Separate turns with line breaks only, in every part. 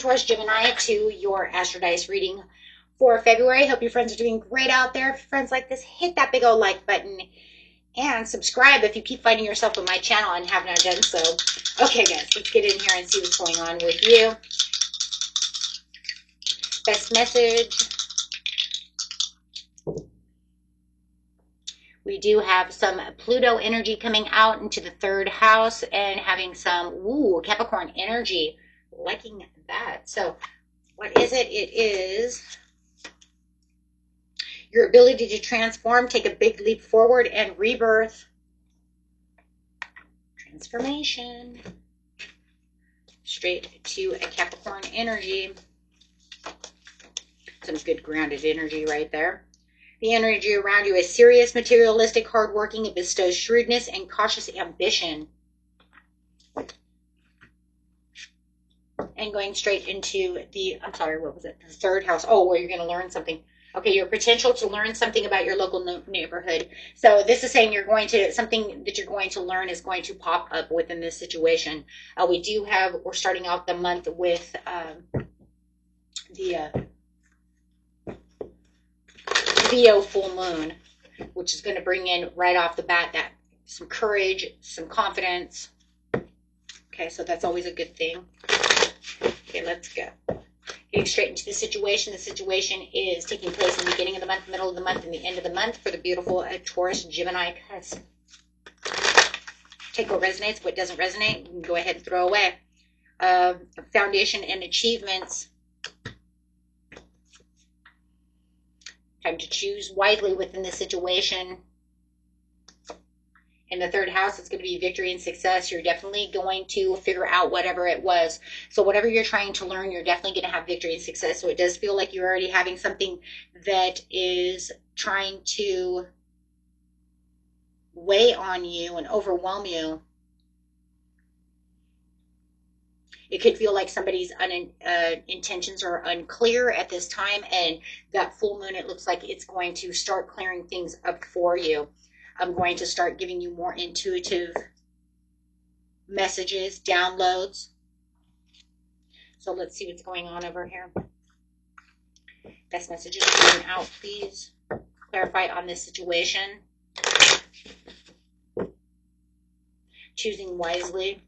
Taurus, Gemini, to your Astrodice reading for February. Hope your friends are doing great out there. If your friends like this, hit that big old like button and subscribe if you keep finding yourself on my channel and have not done so. Okay, guys, let's get in here and see what's going on with you. Best message. We do have some Pluto energy coming out into the third house and having some, Capricorn energy. Liking that. So what is it? It is your ability to transform, take a big leap forward, and rebirth. Transformation. Straight to a Capricorn energy. Some good grounded energy right there. The energy around you is serious, materialistic, hardworking. It bestows shrewdness and cautious ambition. And going straight into the, the third house. Oh, where you're going to learn something. Okay, your potential to learn something about your local neighborhood. So this is saying something that you're going to learn is going to pop up within this situation. We're starting out the month with the Leo full moon, which is going to bring in right off the bat that some courage, some confidence. Okay, so that's always a good thing. Okay, let's go. Getting straight into the situation. The situation is taking place in the beginning of the month, middle of the month, and the end of the month for the beautiful Taurus, Gemini, Cusp. Take what resonates, what doesn't resonate, you can go ahead and throw away. Foundation and achievements. Time to choose wisely within the situation. In the third house, it's going to be victory and success. You're definitely going to figure out whatever it was. So whatever you're trying to learn, you're definitely going to have victory and success. So it does feel like you're already having something that is trying to weigh on you and overwhelm you. It could feel like somebody's intentions are unclear at this time, and that full moon, it looks like it's going to start clearing things up for you. I'm going to start giving you more intuitive messages, downloads. So let's see what's going on over here. Best messages coming out, please. Clarify on this situation. Choosing wisely.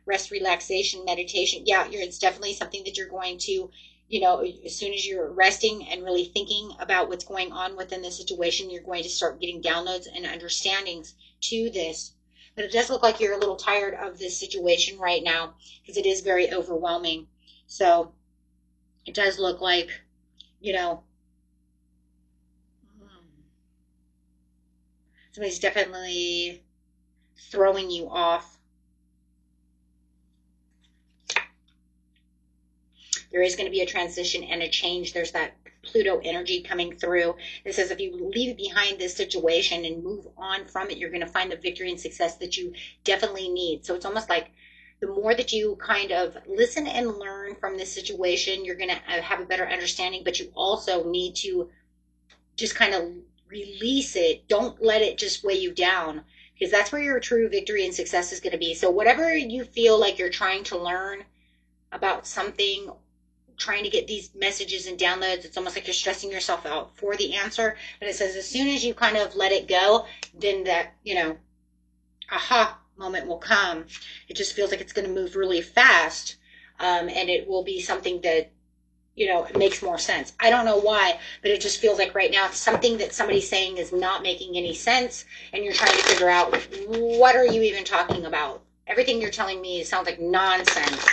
Rest, relaxation, meditation. Yeah, it's definitely something that you're going to, as soon as you're resting and really thinking about what's going on within the situation, you're going to start getting downloads and understandings to this. But it does look like you're a little tired of this situation right now because it is very overwhelming. So it does look like, somebody's definitely throwing you off. There is going to be a transition and a change. There's that Pluto energy coming through. It says if you leave behind this situation and move on from it, you're going to find the victory and success that you definitely need. So it's almost like the more that you kind of listen and learn from this situation, you're going to have a better understanding, but you also need to just kind of release it. Don't let it just weigh you down, because that's where your true victory and success is going to be. So whatever you feel like you're trying to learn about something, trying to get these messages and downloads, it's almost like you're stressing yourself out for the answer. But it says as soon as you kind of let it go, then that, aha moment will come. It just feels like it's going to move really fast. And it will be something that, it makes more sense. I don't know why, but it just feels like right now something that somebody's saying is not making any sense. And you're trying to figure out, what are you even talking about? Everything you're telling me sounds like nonsense.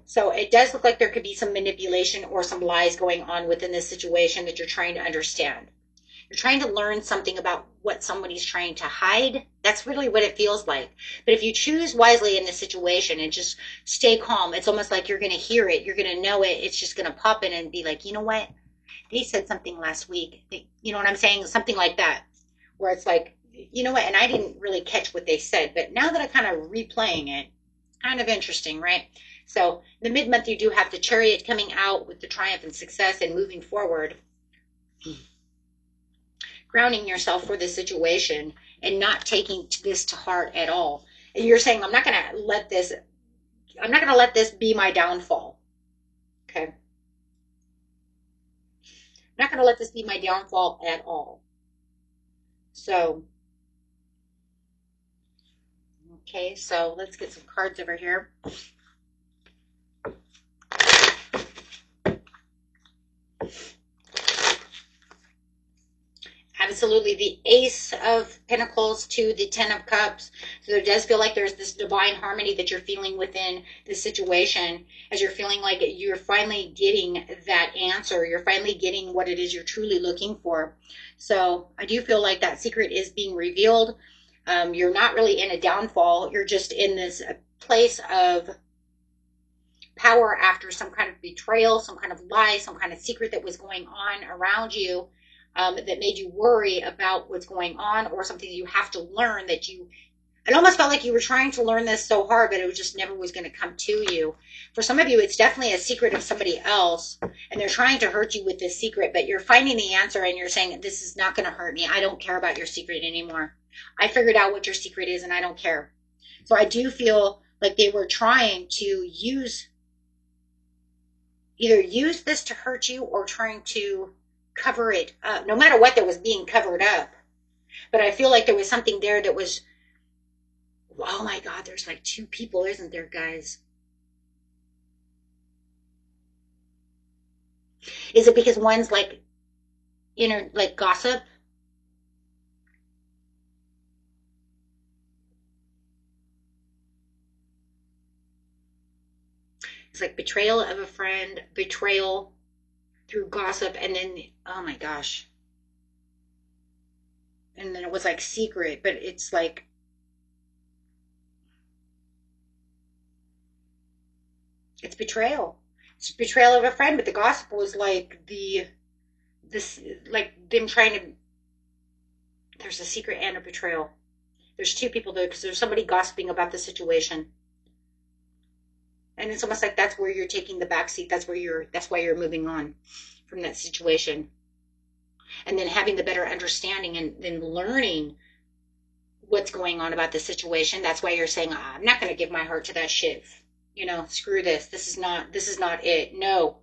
So it does look like there could be some manipulation or some lies going on within this situation that you're trying to understand. You're trying to learn something about what somebody's trying to hide. That's really what it feels like. But if you choose wisely in this situation and just stay calm, it's almost like you're going to hear it. You're going to know it. It's just going to pop in and be like, you know what? They said something last week. You know what I'm saying? Something like that. Where it's like, you know what? And I didn't really catch what they said. But now that I'm kind of replaying it, it's kind of interesting, right? So in the mid-month, you do have the Chariot coming out with the triumph and success and moving forward. Grounding yourself for this situation and not taking this to heart at all. And you're saying, I'm not going to let this I'm not going to let this be my downfall. Okay. I'm not going to let this be my downfall at all. So, okay, so let's get some cards over here. Absolutely, the Ace of Pentacles to the Ten of Cups. So there does feel like there's this divine harmony that you're feeling within this situation, as you're feeling like you're finally getting that answer. You're finally getting what it is you're truly looking for. So I do feel like that secret is being revealed. You're not really in a downfall. You're just in this place of power after some kind of betrayal, some kind of lie, some kind of secret that was going on around you. That made you worry about what's going on, or something you have to learn that it almost felt like you were trying to learn this so hard, but it just never was going to come to you. For some of you, it's definitely a secret of somebody else, and they're trying to hurt you with this secret, but you're finding the answer and you're saying, this is not going to hurt me. I don't care about your secret anymore. I figured out what your secret is and I don't care. So I do feel like they were trying to either use this to hurt you or trying to cover it up, no matter what that was being covered up. But I feel like there was something there that was, oh my God, there's like two people, isn't there, guys? Is it because one's like like gossip? It's like betrayal of a friend, betrayal through gossip, and then, oh my gosh. And then it was like secret, but it's like, it's betrayal. It's betrayal of a friend, but the gossip was like like them trying to, there's a secret and a betrayal. There's two people there because there's somebody gossiping about the situation. And it's almost like that's where you're taking the back seat. That's why you're moving on from that situation. And then having the better understanding and then learning what's going on about the situation. That's why you're saying, I'm not going to give my heart to that shit. Screw this. This is not it. No.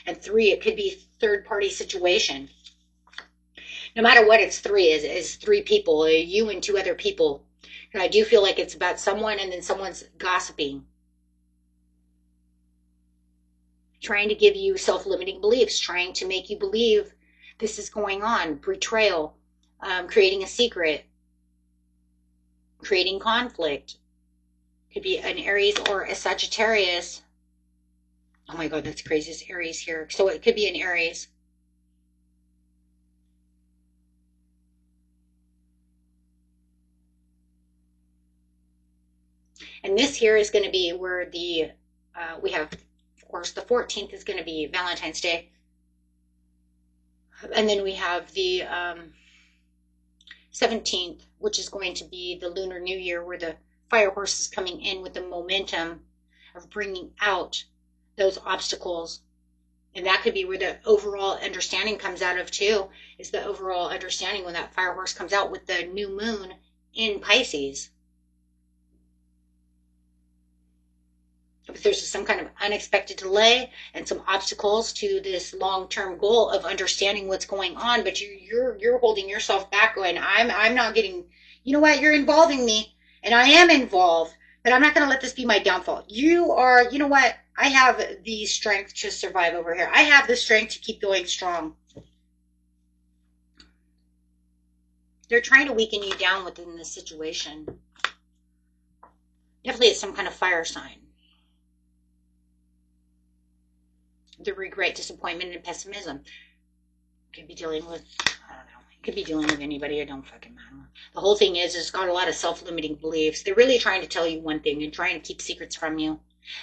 And 3, it could be third party situation. No matter what, it's 3 is 3 people, you and 2 other people. And I do feel like it's about someone, and then someone's gossiping, trying to give you self-limiting beliefs, trying to make you believe this is going on. Betrayal, creating a secret, creating conflict. Could be an Aries or a Sagittarius. Oh my God, that's crazy. It's Aries here. So it could be an Aries. And this here is going to be where we have, of course, the 14th is going to be Valentine's Day. And then we have the 17th, which is going to be the Lunar New Year, where the fire horse is coming in with the momentum of bringing out those obstacles. And that could be where the overall understanding comes out of too, is the overall understanding when that fire horse comes out with the new moon in Pisces. If there's some kind of unexpected delay and some obstacles to this long-term goal of understanding what's going on, but you're holding yourself back, going, I'm not getting, you know what, you're involving me, and I am involved, but I'm not going to let this be my downfall. You are, you know what, I have the strength to survive over here. I have the strength to keep going strong. They're trying to weaken you down within this situation. Definitely it's some kind of fire sign. The regret, disappointment, and pessimism. Could be dealing with, I don't know, could be dealing with anybody. It don't fucking matter. The whole thing is, it's got a lot of self-limiting beliefs. They're really trying to tell you one thing and trying to keep secrets from you.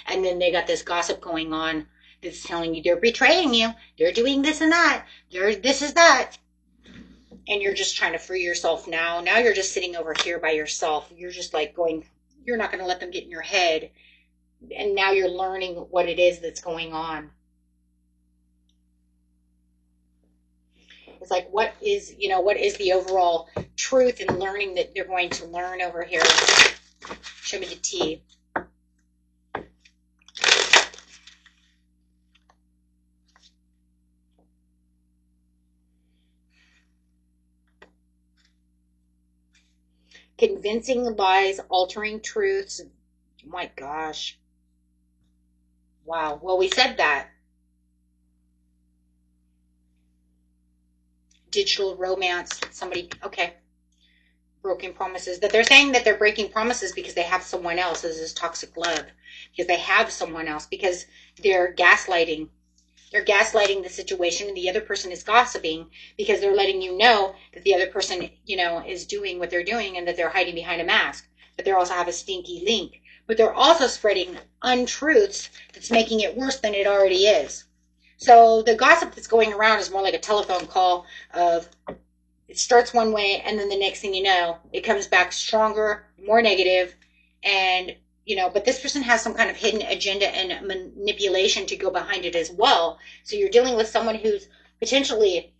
And then they got this gossip going on that's telling you they're betraying you. They're doing this and that. This is that. And you're just trying to free yourself now. Now you're just sitting over here by yourself. You're just like going, you're not going to let them get in your head. And now you're learning what it is that's going on. It's like, what is the overall truth and learning that they're going to learn over here? Show me the tea. convincing lies, altering truths. Oh my gosh. Wow. Well, we said that. Digital romance. Somebody, okay. Broken promises. That they're saying that they're breaking promises because they have someone else. This is toxic love. Because they have someone else. Because they're gaslighting. They're gaslighting the situation, and the other person is gossiping because they're letting you know that the other person, is doing what they're doing and that they're hiding behind a mask. But they also have a stinky link. But they're also spreading untruths that's making it worse than it already is. So the gossip that's going around is more like a telephone call of it starts one way and then the next thing you know, it comes back stronger, more negative, and but this person has some kind of hidden agenda and manipulation to go behind it as well. So you're dealing with someone who's potentially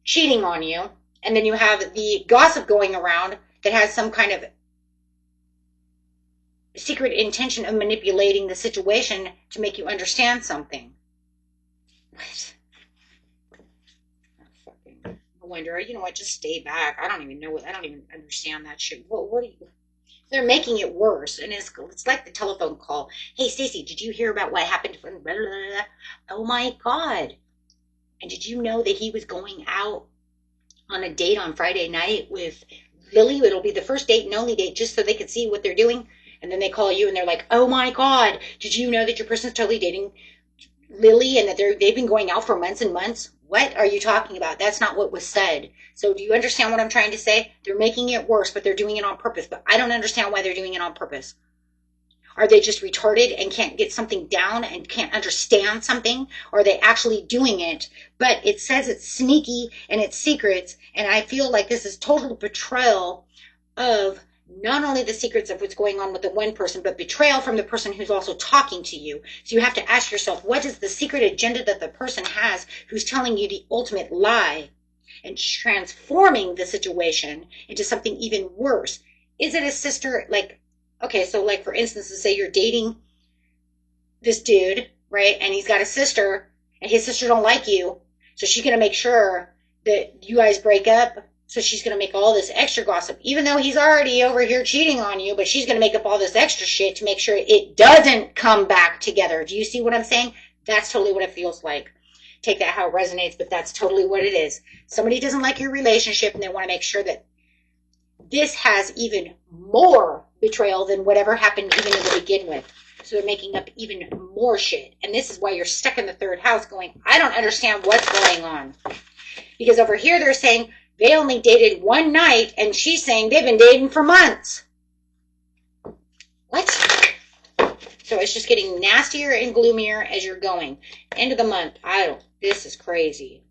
cheating on you, and then you have the gossip going around that has some kind of secret intention of manipulating the situation to make you understand something. What? Fucking wonder. You know what? Just stay back. I don't even know I don't even understand that shit. What do you? They're making it worse, and it's like the telephone call. Hey, Stacey, did you hear about what happened? Blah, blah, blah. Oh my God! And did you know that he was going out on a date on Friday night with Lily? It'll be the first date and only date, just so they could see what they're doing. And then they call you, and they're like, "Oh my God! Did you know that your person's totally dating Lily, and that they've been going out for months and months?" What are you talking about? That's not what was said. So do you understand what I'm trying to say? They're making it worse, but they're doing it on purpose. But I don't understand why they're doing it on purpose. Are they just retarded and can't get something down and can't understand something? Or are they actually doing it? But it says it's sneaky and it's secrets. And I feel like this is total betrayal of not only the secrets of what's going on with the one person, but betrayal from the person who's also talking to you. So you have to ask yourself, what is the secret agenda that the person has who's telling you the ultimate lie and transforming the situation into something even worse? Is it a sister? Okay, so for instance, let's say you're dating this dude, right? And he's got a sister, and his sister don't like you. So she's going to make sure that you guys break up. So she's going to make all this extra gossip, even though he's already over here cheating on you, but she's going to make up all this extra shit to make sure it doesn't come back together. Do you see what I'm saying? That's totally what it feels like. Take that how it resonates, but that's totally what it is. Somebody doesn't like your relationship, and they want to make sure that this has even more betrayal than whatever happened even to begin with. So they're making up even more shit. And this is why you're stuck in the third house going, I don't understand what's going on. Because over here they're saying they only dated one night, and she's saying they've been dating for months. What? So it's just getting nastier and gloomier as you're going. End of the month. This is crazy.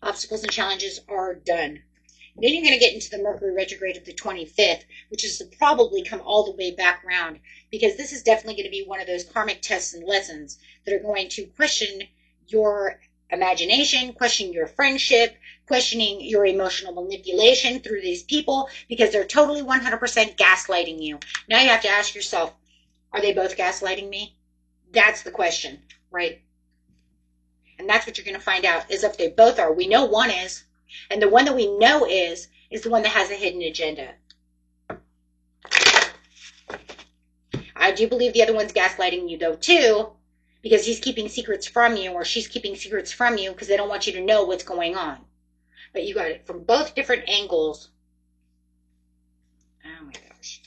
Obstacles and challenges are done. Then you're going to get into the Mercury retrograde of the 25th, which is to probably come all the way back around, because this is definitely going to be one of those karmic tests and lessons that are going to question your imagination, question your friendship, questioning your emotional manipulation through these people, because they're totally 100% gaslighting you. Now you have to ask yourself, are they both gaslighting me? That's the question, right? And that's what you're going to find out, is if they both are. We know one is. And the one that we know is the one that has a hidden agenda. I do believe the other one's gaslighting you, though, too, because he's keeping secrets from you, or she's keeping secrets from you because they don't want you to know what's going on. But you got it from both different angles. Oh, my gosh.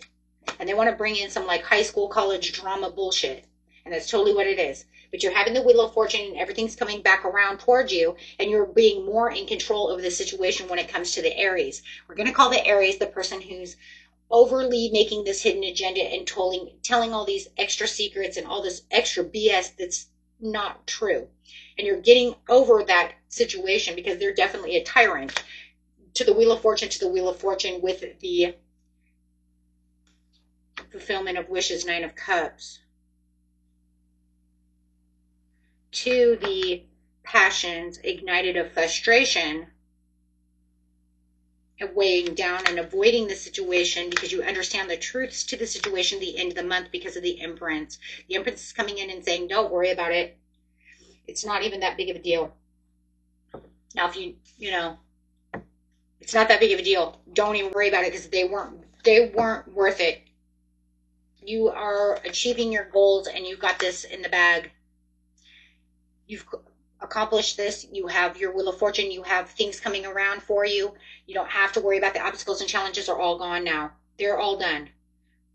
And they want to bring in some, high school, college drama bullshit. And that's totally what it is. But you're having the Wheel of Fortune, and everything's coming back around towards you, and you're being more in control of the situation when it comes to the Aries. We're going to call the Aries the person who's overly making this hidden agenda and telling all these extra secrets and all this extra BS that's not true. And you're getting over that situation because they're definitely a tyrant. To the Wheel of Fortune with the fulfillment of wishes, Nine of Cups. To the passions ignited of frustration, of weighing down and avoiding the situation because you understand the truths to the situation at the end of the month because of the Empress. The Empress is coming in and saying, don't worry about it. It's not even that big of a deal. Now, if It's not that big of a deal. Don't even worry about it because they weren't worth it. You are achieving your goals and you've got this in the bag. You've accomplished this. You have your wheel of fortune. You have things coming around for you. You don't have to worry about the obstacles and challenges are all gone now. They're all done.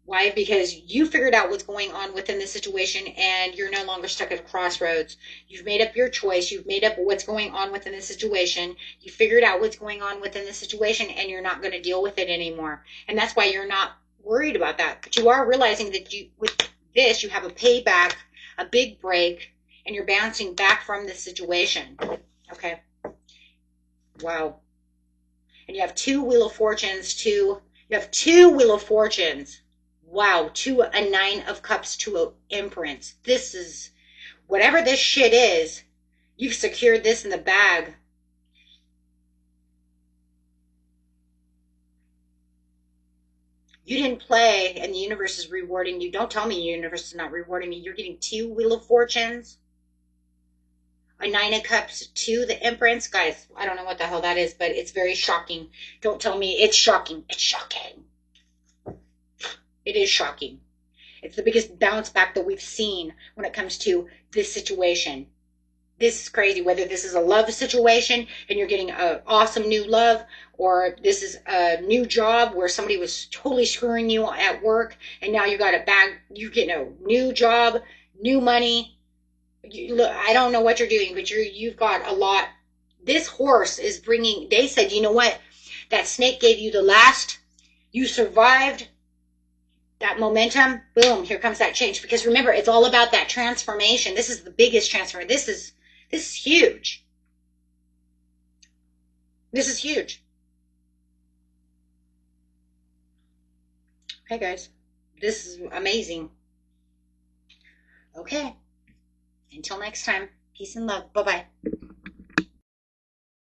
Why? Because you figured out what's going on within the situation and you're no longer stuck at a crossroads. You've made up your choice. You've made up what's going on within the situation. You figured out what's going on within the situation and you're not going to deal with it anymore. And that's why you're not worried about that. But you are realizing that with this, you have a payback, a big break, and you're bouncing back from this situation. Okay. Wow. And you have two Wheel of Fortunes, you have two Wheel of Fortunes. Wow, a 9 of Cups, to an Empress. This is, whatever this shit is, you've secured this in the bag. You didn't play, and the universe is rewarding you. Don't tell me the universe is not rewarding me. You're getting two Wheel of Fortunes, a 9 of Cups, to the Empress. Guys, I don't know what the hell that is, but it's very shocking. Don't tell me. It's shocking. It's shocking. It is shocking. It's the biggest bounce back that we've seen when it comes to this situation. This is crazy. Whether this is a love situation and you're getting an awesome new love, or this is a new job where somebody was totally screwing you at work and now you got a bag, you're getting a new job, new money. I don't know what you're doing, but you've got a lot. This horse is bringing, they said, you know what? That snake gave you the last, you survived that momentum, boom, here comes that change. Because remember, it's all about that transformation. This is the biggest transfer. This is huge. This is huge. Okay, guys, this is amazing. Okay, until next time, peace and love. Bye-bye.